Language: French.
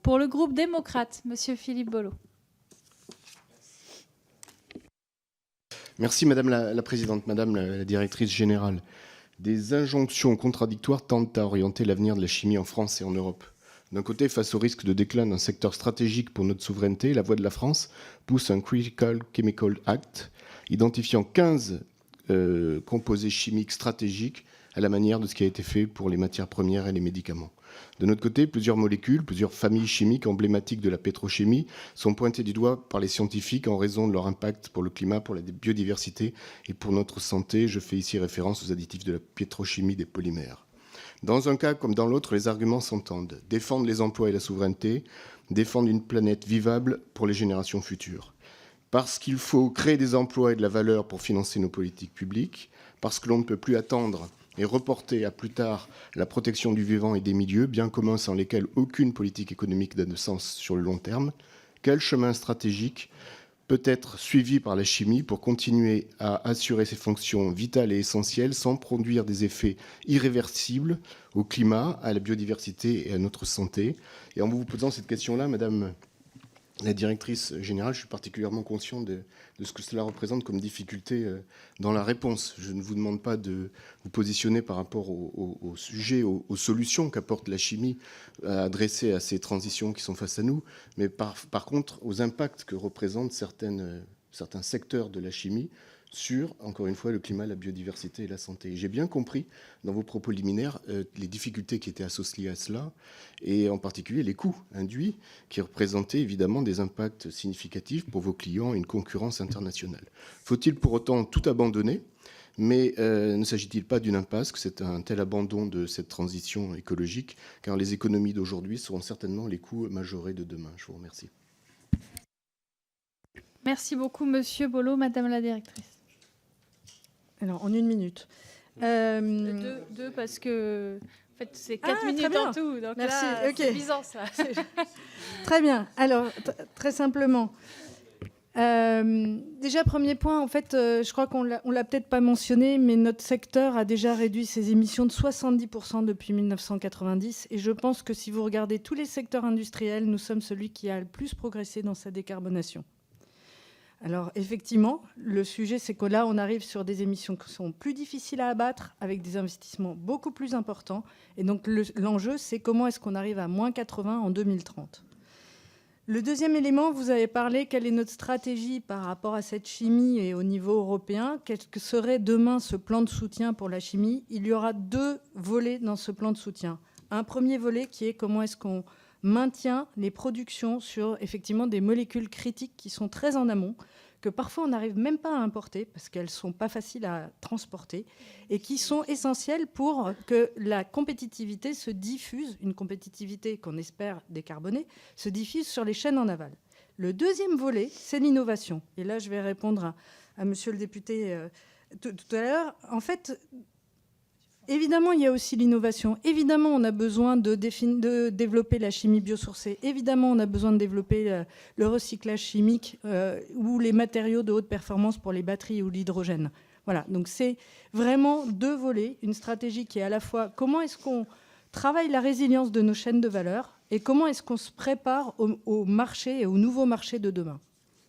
Pour le groupe démocrate, Monsieur Philippe Bolo. Merci Madame la Présidente, Madame la Directrice Générale. Des injonctions contradictoires tendent à orienter l'avenir de la chimie en France et en Europe. D'un côté, face au risque de déclin d'un secteur stratégique pour notre souveraineté, la voix de la France pousse un Critical Chemical Act, identifiant 15 composés chimiques stratégiques à la manière de ce qui a été fait pour les matières premières et les médicaments. De notre côté, plusieurs molécules, plusieurs familles chimiques emblématiques de la pétrochimie sont pointées du doigt par les scientifiques en raison de leur impact pour le climat, pour la biodiversité et pour notre santé. Je fais ici référence aux additifs de la pétrochimie des polymères. Dans un cas comme dans l'autre, les arguments s'entendent. Défendre les emplois et la souveraineté, défendre une planète vivable pour les générations futures. Parce qu'il faut créer des emplois et de la valeur pour financer nos politiques publiques, parce que l'on ne peut plus attendre et reporter à plus tard la protection du vivant et des milieux, bien communs sans lesquels aucune politique économique n'a de sens sur le long terme. Quel chemin stratégique peut être suivi par la chimie pour continuer à assurer ses fonctions vitales et essentielles sans produire des effets irréversibles au climat, à la biodiversité et à notre santé? Et en vous posant cette question-là, Madame la directrice générale, je suis particulièrement conscient de ce que cela représente comme difficulté dans la réponse. Je ne vous demande pas de vous positionner par rapport au sujet, aux solutions qu'apporte la chimie adressées à ces transitions qui sont face à nous, mais par contre aux impacts que représentent certains secteurs de la chimie sur, encore une fois, le climat, la biodiversité et la santé. J'ai bien compris dans vos propos liminaires les difficultés qui étaient associées à cela, et en particulier les coûts induits qui représentaient évidemment des impacts significatifs pour vos clients et une concurrence internationale. Faut-il pour autant tout abandonner ? Mais ne s'agit-il pas d'une impasse, que c'est un tel abandon de cette transition écologique, car les économies d'aujourd'hui seront certainement les coûts majorés de demain. Je vous remercie. Merci beaucoup, Monsieur Bolo. Madame la directrice. Alors, en 1 minute. Deux, parce que en fait, c'est 4 minutes en tout. Donc merci. Là, okay. C'est bizarre, ça. Très bien. Alors, très simplement. Déjà, premier point, en fait, je crois qu'on l'a peut-être pas mentionné, mais notre secteur a déjà réduit ses émissions de 70% depuis 1990. Et je pense que si vous regardez tous les secteurs industriels, nous sommes celui qui a le plus progressé dans sa décarbonation. Alors effectivement, le sujet, c'est que là, on arrive sur des émissions qui sont plus difficiles à abattre, avec des investissements beaucoup plus importants. Et donc l'enjeu, c'est comment est-ce qu'on arrive à moins 80 en 2030. Le deuxième élément, vous avez parlé, quelle est notre stratégie par rapport à cette chimie et au niveau européen? Quel que serait demain ce plan de soutien pour la chimie? Il y aura 2 volets dans ce plan de soutien. Un premier volet qui est comment est-ce qu'on maintient les productions sur effectivement des molécules critiques qui sont très en amont, que parfois on n'arrive même pas à importer parce qu'elles ne sont pas faciles à transporter et qui sont essentielles pour que la compétitivité se diffuse, une compétitivité qu'on espère décarbonée, se diffuse sur les chaînes en aval. Le deuxième volet, c'est l'innovation. Et là, je vais répondre à monsieur le député tout à l'heure. En fait, évidemment, il y a aussi l'innovation. Évidemment, on a besoin de développer la chimie biosourcée. Évidemment, on a besoin de développer le recyclage chimique ou les matériaux de haute performance pour les batteries ou l'hydrogène. Voilà, donc c'est vraiment 2 volets. Une stratégie qui est à la fois comment est-ce qu'on travaille la résilience de nos chaînes de valeur et comment est-ce qu'on se prépare au marché et aux nouveaux marchés de demain.